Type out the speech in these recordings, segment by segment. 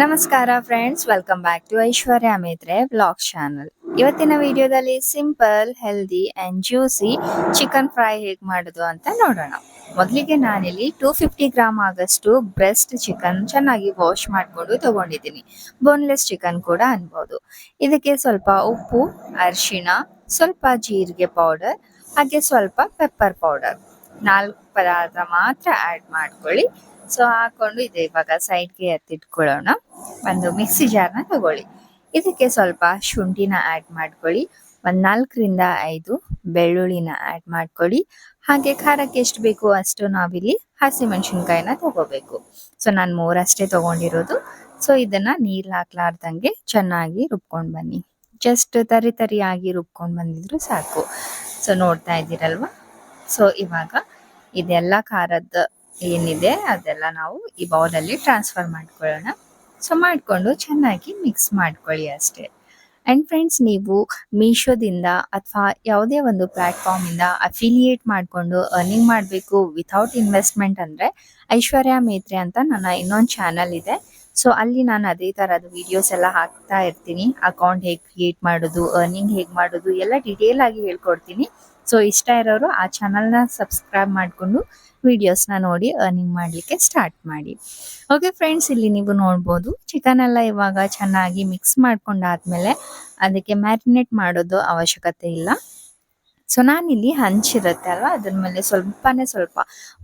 ನಮಸ್ಕಾರ friends, welcome back to Aishwarya Maitre vlog channel. ಇವತ್ತಿನ ವಿಡಿಯೋದಲ್ಲಿ simple, healthy and juicy chicken fry ಹೇಗೆ ಮಾಡೋದು ಅಂತ ನೋಡೋಣ. ಮೊದಲಿಗೆ ನಾನಿಲ್ಲಿ 250 ಗ್ರಾಮ್ ಆಗಷ್ಟು ಬ್ರೆಸ್ಟ್ ಚಿಕನ್ ಚೆನ್ನಾಗಿ ವಾಶ್ ಮಾಡಿಕೊಂಡು ತಗೊಂಡಿದ್ದೀನಿ. ಬೋನ್ಲೆಸ್ ಚಿಕನ್ ಕೂಡ ಅನ್ಬೋದು. ಇದಕ್ಕೆ ಸ್ವಲ್ಪ ಉಪ್ಪು, ಅರಿಶಿಣ, ಸ್ವಲ್ಪ ಜೀರಿಗೆ ಪೌಡರ್, ಹಾಗೆ ಸ್ವಲ್ಪ ಪೆಪ್ಪರ್ ಪೌಡರ್, 4 ಪದಾರ್ಥ ಮಾತ್ರ ಆ್ಯಡ್ ಮಾಡ್ಕೊಳ್ಳಿ. ಸೊ ಹಾಕೊಂಡು ಇದೆ ಇವಾಗ ಸೈಡ್ಗೆ ಎತ್ತಿಟ್ಕೊಳ್ಳೋಣ. ಒಂದು ಮಿಕ್ಸಿ ಜಾರ್ನ ತಗೊಳ್ಳಿ. ಇದಕ್ಕೆ ಸ್ವಲ್ಪ ಶುಂಠಿನ ಆ್ಯಡ್ ಮಾಡ್ಕೊಳ್ಳಿ. ಒಂದು 4ರಿಂದ 5 ಬೆಳ್ಳುಳ್ಳಿನ ಆ್ಯಡ್ ಮಾಡ್ಕೊಳ್ಳಿ. ಹಾಗೆ ಖಾರಕ್ಕೆ ಎಷ್ಟು ಬೇಕು ಅಷ್ಟು ನಾವಿಲ್ಲಿ ಹಸಿಮೆಣಸಿನ್ಕಾಯಿನ ತಗೋಬೇಕು. ಸೊ ನಾನು 3 ಅಷ್ಟೇ ತಗೊಂಡಿರೋದು. ಸೊ ಇದನ್ನ ನೀರು ಹಾಕ್ಲಾರ್ದಂಗೆ ಚೆನ್ನಾಗಿ ರುಬ್ಕೊಂಡು ಬನ್ನಿ. ಜಸ್ಟ್ ತರಿಯಾಗಿ ರುಬ್ಕೊಂಡು ಬಂದಿದ್ರು ಸಾಕು. ಸೊ ನೋಡ್ತಾ ಇದ್ದೀರಲ್ವಾ. ಸೊ ಇವಾಗ ಇದೆಲ್ಲ ಖಾರದ ಏನಿದೆ ಅದೆಲ್ಲ ನಾವು ಈ ಬೌಲಲ್ಲಿ ಟ್ರಾನ್ಸ್ಫರ್ ಮಾಡ್ಕೊಳ್ಳೋಣ. ಸೊ ಮಾಡಿಕೊಂಡು ಚೆನ್ನಾಗಿ ಮಿಕ್ಸ್ ಮಾಡ್ಕೊಳ್ಳಿ ಅಷ್ಟೇ. ಆ್ಯಂಡ್ ಫ್ರೆಂಡ್ಸ್, ನೀವು ಮೀಶೋದಿಂದ ಅಥವಾ ಯಾವುದೇ ಒಂದು ಪ್ಲ್ಯಾಟ್ಫಾರ್ಮಿಂದ ಅಫಿಲಿಯೇಟ್ ಮಾಡಿಕೊಂಡು ಅರ್ನಿಂಗ್ ಮಾಡಬೇಕು ವಿಥೌಟ್ ಇನ್ವೆಸ್ಟ್ಮೆಂಟ್ ಅಂದರೆ ಐಶ್ವರ್ಯ ಮೇತ್ರೆ ಅಂತ ನನ್ನ ಇನ್ನೊಂದು ಚಾನಲ್ ಇದೆ. ಸೊ ಅಲ್ಲಿ ನಾನು ಅದೇ ಥರದ ವಿಡಿಯೋಸ್ ಎಲ್ಲ ಹಾಕ್ತಾ ಇರ್ತೀನಿ. ಅಕೌಂಟ್ ಹೇಗೆ ಕ್ರಿಯೇಟ್ ಮಾಡೋದು, ಅರ್ನಿಂಗ್ ಹೇಗೆ ಮಾಡೋದು ಎಲ್ಲ ಡೀಟೇಲ್ ಆಗಿ ಹೇಳ್ಕೊಡ್ತೀನಿ. ಸೊ ಇಷ್ಟ ಇರೋರು ಆ ಚಾನಲ್ನ ಸಬ್ಸ್ಕ್ರೈಬ್ ಮಾಡಿಕೊಂಡು ವಿಡಿಯೋಸ್ನ ನೋಡಿ ಅರ್ನಿಂಗ್ ಮಾಡಲಿಕ್ಕೆ ಸ್ಟಾರ್ಟ್ ಮಾಡಿ. ಓಕೆ ಫ್ರೆಂಡ್ಸ್, ಇಲ್ಲಿ ನೀವು ನೋಡ್ಬೋದು ಚಿಕನ್ ಎಲ್ಲ ಇವಾಗ ಚೆನ್ನಾಗಿ ಮಿಕ್ಸ್ ಮಾಡ್ಕೊಂಡಾದ್ಮೇಲೆ ಅದಕ್ಕೆ ಮ್ಯಾರಿನೇಟ್ ಮಾಡೋದು ಅವಶ್ಯಕತೆ ಇಲ್ಲ. ಸೊ ನಾನಿಲ್ಲಿ ಹಂಚಿರುತ್ತೆ ಅಲ್ವಾ, ಅದ್ರ ಮೇಲೆ ಸ್ವಲ್ಪ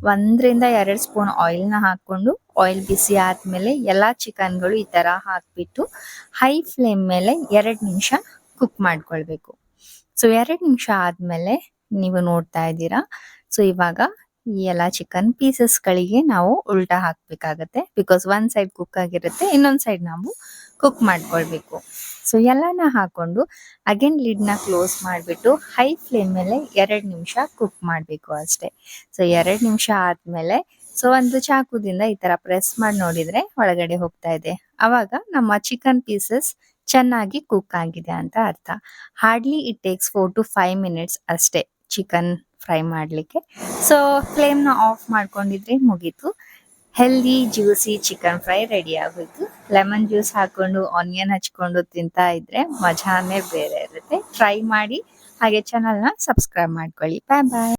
1ರಿಂದ 2 ಸ್ಪೂನ್ ಆಯಿಲ್ನ ಹಾಕ್ಕೊಂಡು ಆಯಿಲ್ ಬಿಸಿ ಆದಮೇಲೆ ಎಲ್ಲ ಚಿಕನ್ಗಳು ಈ ಥರ ಹಾಕ್ಬಿಟ್ಟು ಹೈ ಫ್ಲೇಮ್ ಮೇಲೆ 2 ನಿಮಿಷ ಕುಕ್ ಮಾಡ್ಕೊಳ್ಬೇಕು. ಸೊ 2 ನಿಮಿಷ ಆದಮೇಲೆ ನೀವು ನೋಡ್ತಾ ಇದ್ದೀರಾ. ಸೊ ಇವಾಗ ಈ ಎಲ್ಲ ಚಿಕನ್ ಪೀಸಸ್ಗಳಿಗೆ ನಾವು ಉಲ್ಟಾ ಹಾಕಬೇಕಾಗತ್ತೆ. ಬಿಕಾಸ್ ಒಂದು ಸೈಡ್ ಕುಕ್ ಆಗಿರುತ್ತೆ, ಇನ್ನೊಂದು ಸೈಡ್ ನಾವು ಕುಕ್ ಮಾಡ್ಕೊಳ್ಬೇಕು. ಸೊ ಎಲ್ಲನ ಹಾಕೊಂಡು ಅಗೇನ್ ಲಿಡ್ನ ಕ್ಲೋಸ್ ಮಾಡಿಬಿಟ್ಟು ಹೈ ಫ್ಲೇಮ್ ಮೇಲೆ 2 ನಿಮಿಷ ಕುಕ್ ಮಾಡಬೇಕು ಅಷ್ಟೇ. ಸೊ 2 ನಿಮಿಷ ಆದಮೇಲೆ ಸೊ ಒಂದು ಚಾಕುದಿಂದ ಈ ಥರ ಪ್ರೆಸ್ ಮಾಡಿ ನೋಡಿದರೆ ಒಳಗಡೆ ಹೋಗ್ತಾ ಇದೆ. ಆವಾಗ ನಮ್ಮ ಚಿಕನ್ ಪೀಸಸ್ ಚೆನ್ನಾಗಿ ಕುಕ್ ಆಗಿದೆ ಅಂತ ಅರ್ಥ. Hardly it takes 4 to 5 minutes ಅಷ್ಟೇ ಚಿಕನ್ ಫ್ರೈ ಮಾಡಲಿಕ್ಕೆ. ಸೊ ಫ್ಲೇಮ್ನ ಆಫ್ ಮಾಡ್ಕೊಂಡಿದ್ರೆ ಮುಗೀತು. Healthy juicy chicken fry ready ಆಗೋಯ್ತು. ಲೆಮನ್ ಜ್ಯೂಸ್ ಹಾಕೊಂಡು ಆನಿಯನ್ ಹಚ್ಕೊಂಡು ತಿಂತಾ ಇದ್ರೆ ಮಜಾನೇ ಬೇರೆ ಇರುತ್ತೆ. ಟ್ರೈ ಮಾಡಿ. ಹಾಗೆ ಚಾನಲ್ನ ಸಬ್ಸ್ಕ್ರೈಬ್ ಮಾಡ್ಕೊಳ್ಳಿ. ಬಾಯ್ ಬಾಯ್.